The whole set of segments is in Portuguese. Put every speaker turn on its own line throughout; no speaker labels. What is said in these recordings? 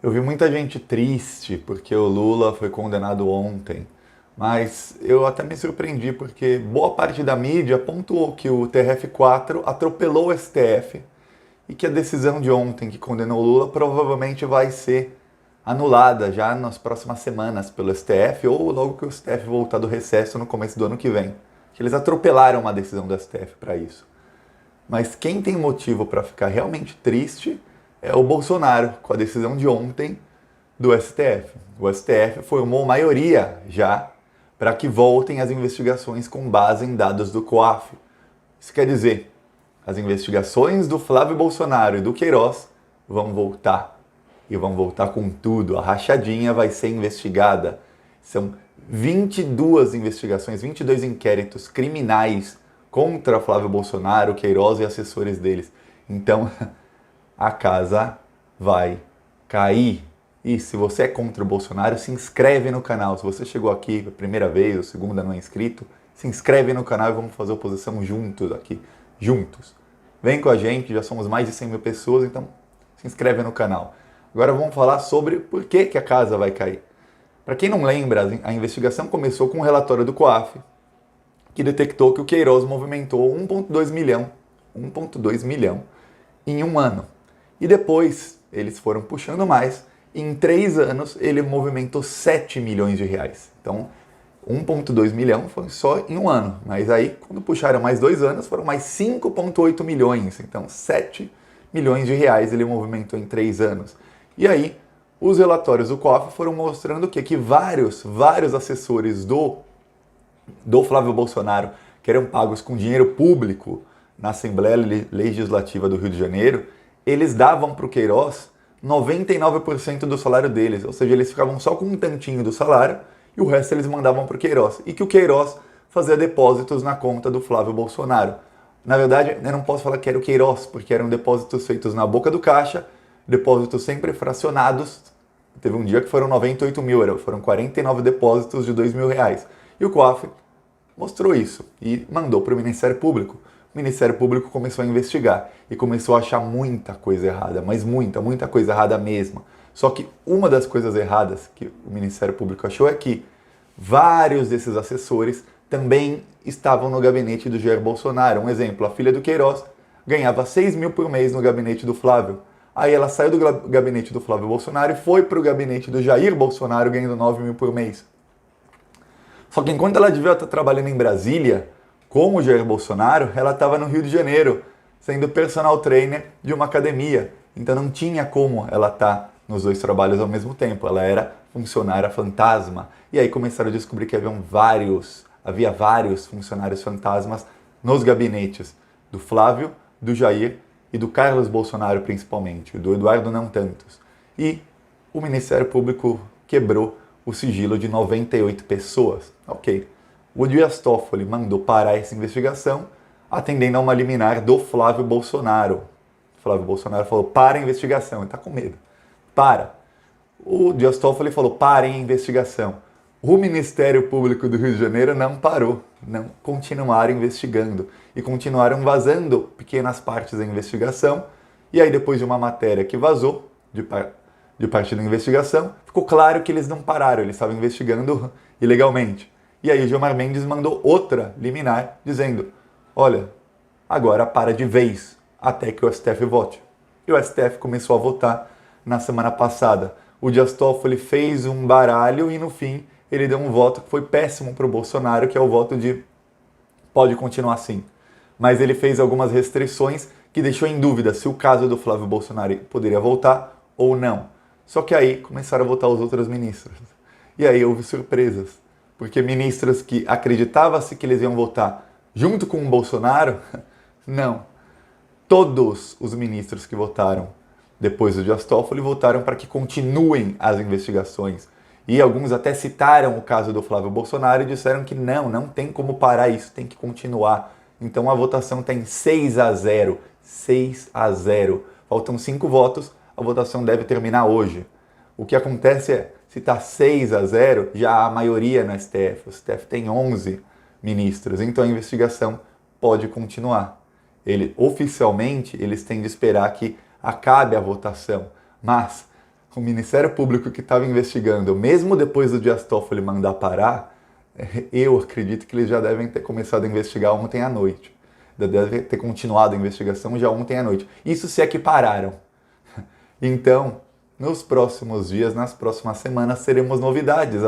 Eu vi muita gente triste porque o Lula foi condenado ontem, mas eu até me surpreendi porque boa parte da mídia pontuou que o TRF4 atropelou o STF e que a decisão de ontem que condenou o Lula provavelmente vai ser anulada já nas próximas semanas pelo STF ou logo que o STF voltar do recesso no começo do ano que vem. Que eles atropelaram uma decisão do STF para isso. Mas quem tem motivo para ficar realmente triste é o Bolsonaro, com a decisão de ontem do STF. O STF formou maioria já para que voltem as investigações com base em dados do COAF. Isso quer dizer, as investigações do Flávio Bolsonaro e do Queiroz vão voltar. E vão voltar com tudo. A rachadinha vai ser investigada. São 22 investigações, 22 inquéritos criminais contra Flávio Bolsonaro, Queiroz e assessores deles. Então, a casa vai cair. E se você é contra o Bolsonaro, se inscreve no canal. Se você chegou aqui pela primeira vez ou segunda não é inscrito, se inscreve no canal e vamos fazer oposição juntos aqui. Juntos. Vem com a gente, já somos mais de 100 mil pessoas, então se inscreve no canal. Agora vamos falar sobre por que a casa vai cair. Para quem não lembra, a investigação começou com um relatório do COAF, que detectou que o Queiroz movimentou 1,2 milhão em um ano. E depois eles foram puxando mais, e em 3 anos ele movimentou 7 milhões de reais. Então 1,2 milhão foi só em um ano, mas aí quando puxaram mais 2 anos foram mais 5,8 milhões. Então 7 milhões de reais ele movimentou em 3 anos. E aí os relatórios do COAF foram mostrando que vários assessores do Flávio Bolsonaro, que eram pagos com dinheiro público na Assembleia Legislativa do Rio de Janeiro, eles davam para o Queiroz 99% do salário deles, ou seja, eles ficavam só com um tantinho do salário e o resto eles mandavam para o Queiroz. E que o Queiroz fazia depósitos na conta do Flávio Bolsonaro. Na verdade, eu não posso falar que era o Queiroz, porque eram depósitos feitos na boca do caixa, depósitos sempre fracionados. Teve um dia que foram 98 mil, foram 49 depósitos de 2 mil reais. E o COAF mostrou isso e mandou para o Ministério Público. O Ministério Público começou a investigar e começou a achar muita coisa errada, mas muita coisa errada mesmo. Só que uma das coisas erradas que o Ministério Público achou é que vários desses assessores também estavam no gabinete do Jair Bolsonaro. Um exemplo, a filha do Queiroz ganhava 6 mil por mês no gabinete do Flávio. Aí ela saiu do gabinete do Flávio Bolsonaro e foi para o gabinete do Jair Bolsonaro ganhando 9 mil por mês. Só que enquanto ela devia estar trabalhando em Brasília, com o Jair Bolsonaro, ela estava no Rio de Janeiro, sendo personal trainer de uma academia. Então não tinha como ela estar nos dois trabalhos ao mesmo tempo. Ela era funcionária fantasma. E aí começaram a descobrir que havia vários funcionários fantasmas nos gabinetes do Flávio, do Jair e do Carlos Bolsonaro principalmente, do Eduardo não tantos. E o Ministério Público quebrou o sigilo de 98 pessoas. Ok. O Dias Toffoli mandou parar essa investigação, atendendo a uma liminar do Flávio Bolsonaro. O Flávio Bolsonaro falou, para a investigação. Ele está com medo. Para. O Dias Toffoli falou, parem a investigação. O Ministério Público do Rio de Janeiro não parou. Não continuaram investigando. E continuaram vazando pequenas partes da investigação. E aí, depois de uma matéria que vazou, de parte da investigação, ficou claro que eles não pararam. Eles estavam investigando ilegalmente. E aí Gilmar Mendes mandou outra liminar dizendo, olha, agora para de vez, até que o STF vote. E o STF começou a votar na semana passada. O Dias Toffoli fez um baralho e no fim ele deu um voto que foi péssimo para o Bolsonaro, que é o voto de pode continuar assim. Mas ele fez algumas restrições que deixou em dúvida se o caso do Flávio Bolsonaro poderia voltar ou não. Só que aí começaram a votar os outros ministros. E aí houve surpresas. Porque ministros que acreditava-se que eles iam votar junto com o Bolsonaro, não. Todos os ministros que votaram depois do Dias Toffoli votaram para que continuem as investigações. E alguns até citaram o caso do Flávio Bolsonaro e disseram que não tem como parar isso, tem que continuar. Então a votação está em 6-0. 6-0. Faltam 5 votos, a votação deve terminar hoje. O que acontece é, se está 6-0, já há maioria no STF. O STF tem 11 ministros, então a investigação pode continuar. Oficialmente, eles têm de esperar que acabe a votação. Mas o Ministério Público que estava investigando, mesmo depois do Dias Toffoli mandar parar, eu acredito que eles já devem ter começado a investigar ontem à noite. Devem ter continuado a investigação já ontem à noite. Isso se é que pararam. Então, nos próximos dias, nas próximas semanas, teremos novidades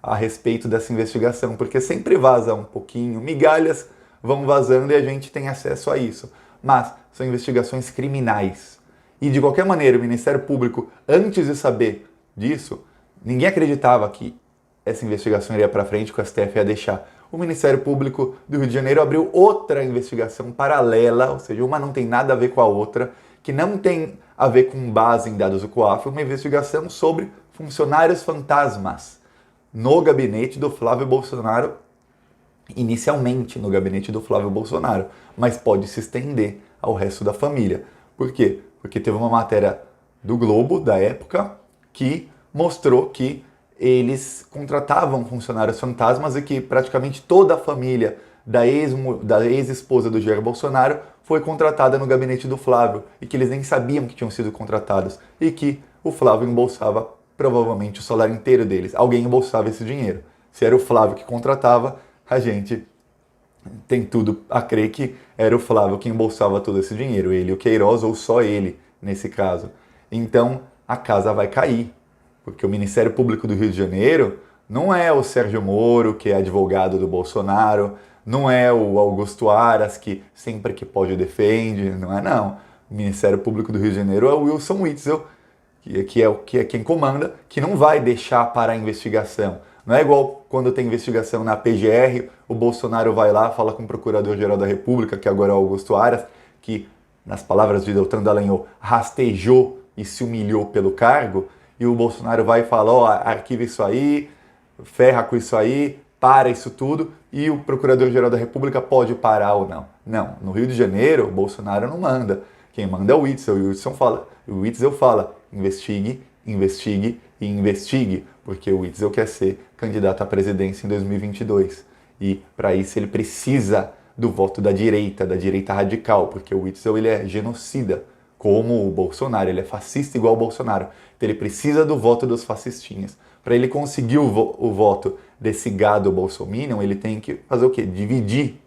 a respeito dessa investigação, porque sempre vaza um pouquinho, migalhas vão vazando e a gente tem acesso a isso. Mas são investigações criminais. E de qualquer maneira, o Ministério Público, antes de saber disso, ninguém acreditava que essa investigação iria para frente, que o STF ia deixar. O Ministério Público do Rio de Janeiro abriu outra investigação paralela, ou seja, uma não tem nada a ver com a outra, que não tem a ver com base em dados do COAF, uma investigação sobre funcionários fantasmas no gabinete do Flávio Bolsonaro, inicialmente no gabinete do Flávio Bolsonaro, mas pode se estender ao resto da família. Por quê? Porque teve uma matéria do Globo, da época, que mostrou que eles contratavam funcionários fantasmas e que praticamente toda a família da ex-esposa do Jair Bolsonaro foi contratada no gabinete do Flávio e que eles nem sabiam que tinham sido contratados e que o Flávio embolsava provavelmente o salário inteiro deles. Alguém embolsava esse dinheiro. Se era o Flávio que contratava, a gente tem tudo a crer que era o Flávio que embolsava todo esse dinheiro, ele, o Queiroz, ou só ele, nesse caso. Então, a casa vai cair, porque o Ministério Público do Rio de Janeiro não é o Sérgio Moro, que é advogado do Bolsonaro, não é o Augusto Aras, que sempre que pode defende, não é não. O Ministério Público do Rio de Janeiro é o Wilson Witzel, que é quem comanda, que não vai deixar parar a investigação. Não é igual quando tem investigação na PGR, o Bolsonaro vai lá, fala com o Procurador-Geral da República, que agora é o Augusto Aras, que, nas palavras de Deltan Dallagnol, rastejou e se humilhou pelo cargo, e o Bolsonaro vai e fala, ó, arquiva isso aí, ferra com isso aí, para isso tudo, e o Procurador-Geral da República pode parar ou não. Não, no Rio de Janeiro, o Bolsonaro não manda. Quem manda é o Witzel, e o Witzel fala, investigue, investigue e investigue, porque o Witzel quer ser candidato à presidência em 2022. E para isso ele precisa do voto da direita radical, porque o Witzel ele é genocida, como o Bolsonaro, ele é fascista igual o Bolsonaro. Então ele precisa do voto dos fascistinhas. Para ele conseguir o voto desse gado bolsominion, ele tem que fazer o quê? Dividir.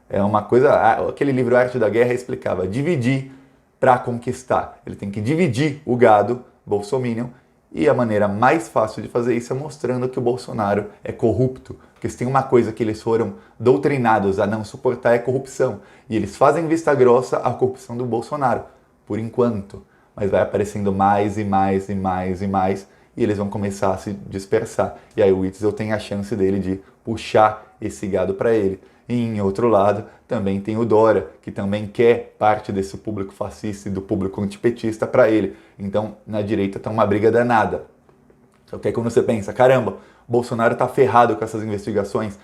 É uma coisa, aquele livro Arte da Guerra explicava, dividir para conquistar. Ele tem que dividir o gado bolsominion, e a maneira mais fácil de fazer isso é mostrando que o Bolsonaro é corrupto. Porque se tem uma coisa que eles foram doutrinados a não suportar é corrupção. E eles fazem vista grossa à corrupção do Bolsonaro, por enquanto. Mas vai aparecendo mais e mais e mais e mais, e eles vão começar a se dispersar. E aí o Witzel tem a chance dele de puxar esse gado para ele. E em outro lado, também tem o Dória, que também quer parte desse público fascista e do público antipetista para ele. Então, na direita está uma briga danada. Só que aí quando você pensa, caramba, Bolsonaro está ferrado com essas investigações,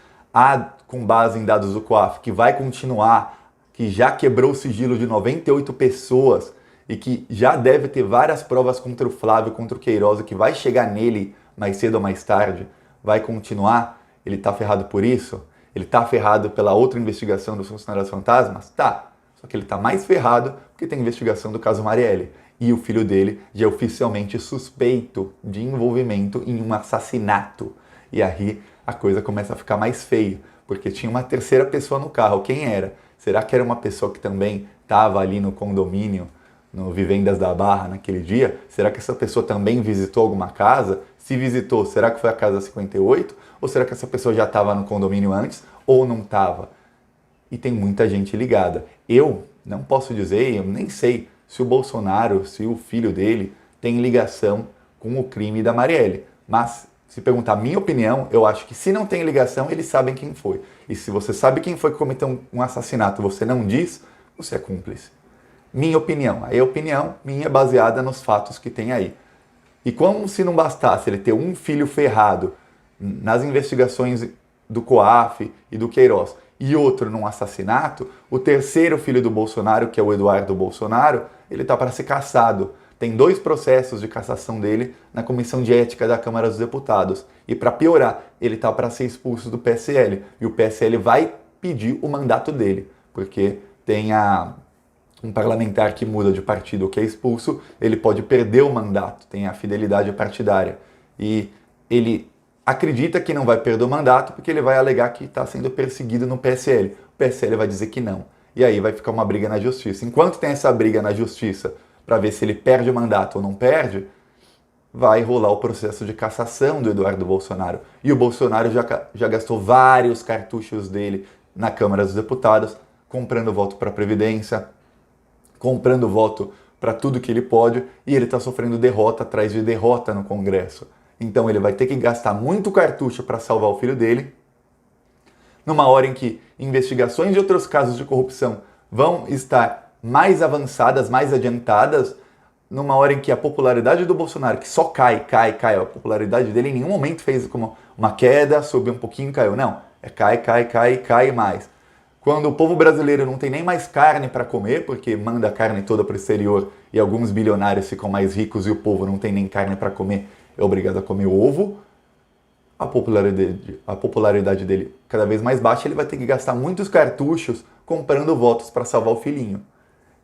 com base em dados do COAF, que vai continuar, que já quebrou o sigilo de 98 pessoas e que já deve ter várias provas contra o Flávio, contra o Queiroz, que vai chegar nele mais cedo ou mais tarde, vai continuar, ele está ferrado por isso? Ele está ferrado pela outra investigação dos funcionários fantasmas? Tá. Só que ele está mais ferrado porque tem investigação do caso Marielle. E o filho dele já é oficialmente suspeito de envolvimento em um assassinato. E aí a coisa começa a ficar mais feia, porque tinha uma terceira pessoa no carro. Quem era? Será que era uma pessoa que também estava ali no condomínio, no Vivendas da Barra, naquele dia? Será que essa pessoa também visitou alguma casa? Se visitou, será que foi a casa 58? Ou será que essa pessoa já estava no condomínio antes ou não estava? E tem muita gente ligada. Eu não posso dizer, eu nem sei se o Bolsonaro, se o filho dele tem ligação com o crime da Marielle. Mas, se perguntar a minha opinião, eu acho que se não tem ligação, eles sabem quem foi. E se você sabe quem foi que cometeu um assassinato e você não diz, você é cúmplice. Minha opinião. Aí a opinião minha é baseada nos fatos que tem aí. E como se não bastasse ele ter um filho ferrado nas investigações do COAF e do Queiroz e outro num assassinato, o terceiro filho do Bolsonaro, que é o Eduardo Bolsonaro, ele está para ser cassado. Tem 2 processos de cassação dele na Comissão de Ética da Câmara dos Deputados. E para piorar, ele está para ser expulso do PSL. E o PSL vai pedir o mandato dele, porque tem Um parlamentar que muda de partido ou que é expulso, ele pode perder o mandato, tem a fidelidade partidária. E ele acredita que não vai perder o mandato porque ele vai alegar que está sendo perseguido no PSL. O PSL vai dizer que não. E aí vai ficar uma briga na justiça. Enquanto tem essa briga na justiça para ver se ele perde o mandato ou não perde, vai rolar o processo de cassação do Eduardo Bolsonaro. E o Bolsonaro já gastou vários cartuchos dele na Câmara dos Deputados, comprando voto para a Previdência, comprando voto para tudo que ele pode, e ele está sofrendo derrota atrás de derrota no Congresso. Então ele vai ter que gastar muito cartucho para salvar o filho dele, numa hora em que investigações de outros casos de corrupção vão estar mais avançadas, mais adiantadas, numa hora em que a popularidade do Bolsonaro, que só cai, a popularidade dele em nenhum momento fez como uma queda, subiu um pouquinho, caiu. Não, é cai mais. Quando o povo brasileiro não tem nem mais carne para comer, porque manda a carne toda para o exterior e alguns bilionários ficam mais ricos e o povo não tem nem carne para comer, é obrigado a comer ovo, a popularidade dele cada vez mais baixa, ele vai ter que gastar muitos cartuchos comprando votos para salvar o filhinho,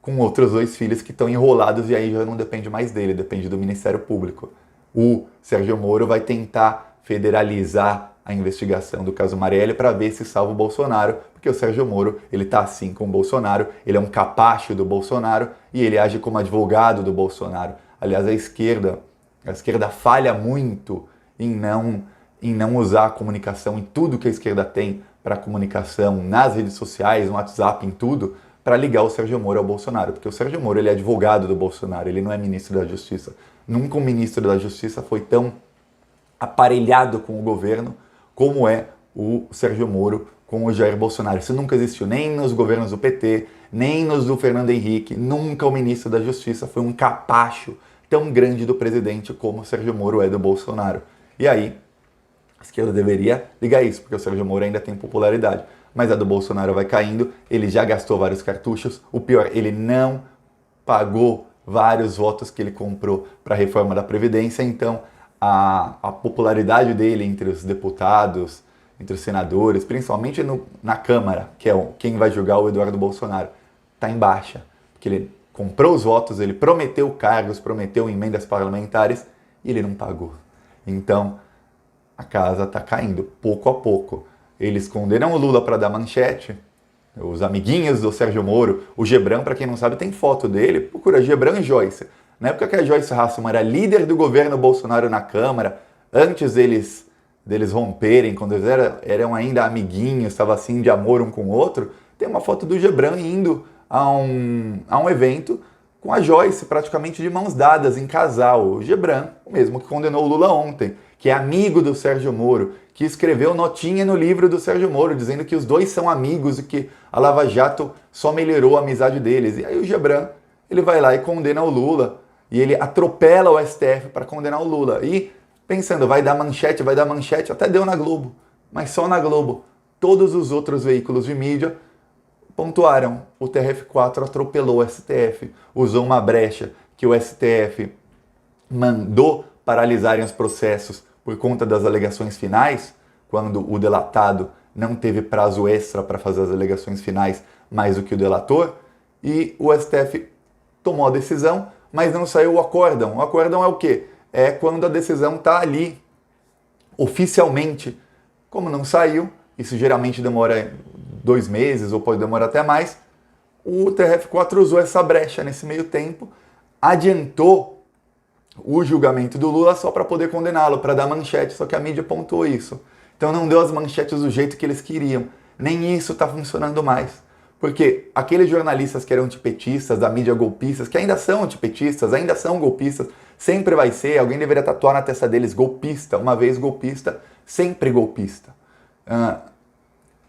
com outros 2 filhos que estão enrolados e aí já não depende mais dele, depende do Ministério Público. O Sérgio Moro vai tentar federalizar a investigação do caso Marielle para ver se salva o Bolsonaro, porque o Sérgio Moro, ele tá assim com o Bolsonaro, ele é um capacho do Bolsonaro e ele age como advogado do Bolsonaro. Aliás, a esquerda falha muito em não usar a comunicação, em tudo que a esquerda tem para comunicação, nas redes sociais, no WhatsApp, em tudo, para ligar o Sérgio Moro ao Bolsonaro. Porque o Sérgio Moro, ele é advogado do Bolsonaro, ele não é ministro da Justiça. Nunca um ministro da Justiça foi tão aparelhado com o governo como é o Sérgio Moro com o Jair Bolsonaro. Isso nunca existiu, nem nos governos do PT, nem nos do Fernando Henrique. Nunca o ministro da Justiça foi um capacho tão grande do presidente como o Sérgio Moro é do Bolsonaro. E aí, a esquerda deveria ligar isso, porque o Sérgio Moro ainda tem popularidade. Mas a do Bolsonaro vai caindo, ele já gastou vários cartuchos. O pior, ele não pagou vários votos que ele comprou para a reforma da Previdência, então a popularidade dele entre os deputados, entre os senadores, principalmente na Câmara, que é quem vai julgar o Eduardo Bolsonaro, está em baixa, porque ele comprou os votos, ele prometeu cargos, prometeu emendas parlamentares e ele não pagou. Então, a casa está caindo, pouco a pouco. Eles condenam o Lula para dar manchete, os amiguinhos do Sérgio Moro, o Gebran, para quem não sabe, tem foto dele, procura Gebran e Joyce. Na época que a Joyce Hasselmann era líder do governo Bolsonaro na Câmara, antes deles romperem, quando eles eram ainda amiguinhos, estava assim de amor um com o outro, tem uma foto do Gebran indo a um evento com a Joyce, praticamente de mãos dadas, em casal. O Gebran, o mesmo que condenou o Lula ontem, que é amigo do Sérgio Moro, que escreveu notinha no livro do Sérgio Moro, dizendo que os dois são amigos e que a Lava Jato só melhorou a amizade deles. E aí o Gebran, ele vai lá e condena o Lula, e ele atropela o STF para condenar o Lula. E pensando, vai dar manchete, até deu na Globo, mas só na Globo. Todos os outros veículos de mídia pontuaram. O TRF4 atropelou o STF, usou uma brecha que o STF mandou paralisarem os processos por conta das alegações finais, quando o delatado não teve prazo extra para fazer as alegações finais mais do que o delator, e o STF tomou a decisão, mas não saiu o acórdão. O acórdão é o quê? É quando a decisão está ali, oficialmente. Como não saiu, isso geralmente demora 2 meses ou pode demorar até mais, o TRF4 usou essa brecha nesse meio tempo, adiantou o julgamento do Lula só para poder condená-lo, para dar manchete, só que a mídia pontuou isso. Então não deu as manchetes do jeito que eles queriam. Nem isso está funcionando mais. Porque aqueles jornalistas que eram antipetistas, da mídia golpistas, que ainda são antipetistas, ainda são golpistas, sempre vai ser, alguém deveria tatuar na testa deles, golpista, uma vez golpista, sempre golpista.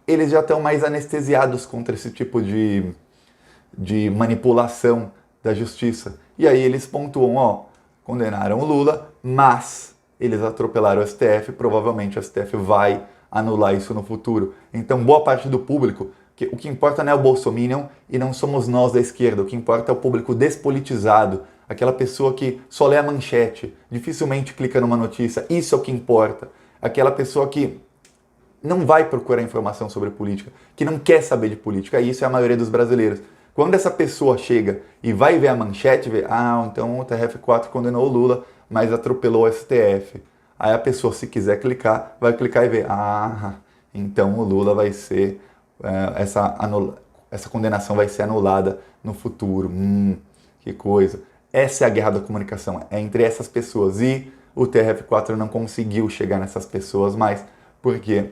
Eles já estão mais anestesiados contra esse tipo de manipulação da justiça. E aí eles pontuam, condenaram o Lula, mas eles atropelaram o STF, provavelmente o STF vai anular isso no futuro. Então boa parte do público, que o que importa não é o bolsominion e não somos nós da esquerda, o que importa é o público despolitizado, aquela pessoa que só lê a manchete, dificilmente clica numa notícia, isso é o que importa. Aquela pessoa que não vai procurar informação sobre política, que não quer saber de política, e isso é a maioria dos brasileiros. Quando essa pessoa chega e vai ver a manchete, vê, então o TRF4 condenou o Lula, mas atropelou o STF. Aí a pessoa, se quiser clicar, vai clicar e ver, então o Lula vai ser, essa condenação vai ser anulada no futuro. Que coisa. Essa é a guerra da comunicação, é entre essas pessoas. E o TRF4 não conseguiu chegar nessas pessoas mais, porque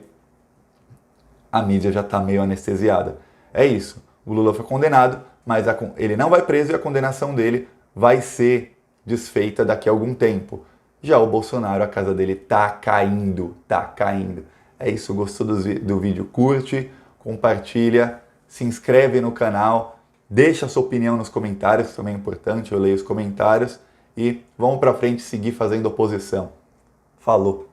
a mídia já está meio anestesiada. É isso. O Lula foi condenado, mas ele não vai preso e a condenação dele vai ser desfeita daqui a algum tempo. Já o Bolsonaro, a casa dele tá caindo, tá caindo. É isso, gostou do vídeo? Curte, compartilha, se inscreve no canal, deixa a sua opinião nos comentários, também é importante, eu leio os comentários. E vamos pra frente seguir fazendo oposição. Falou!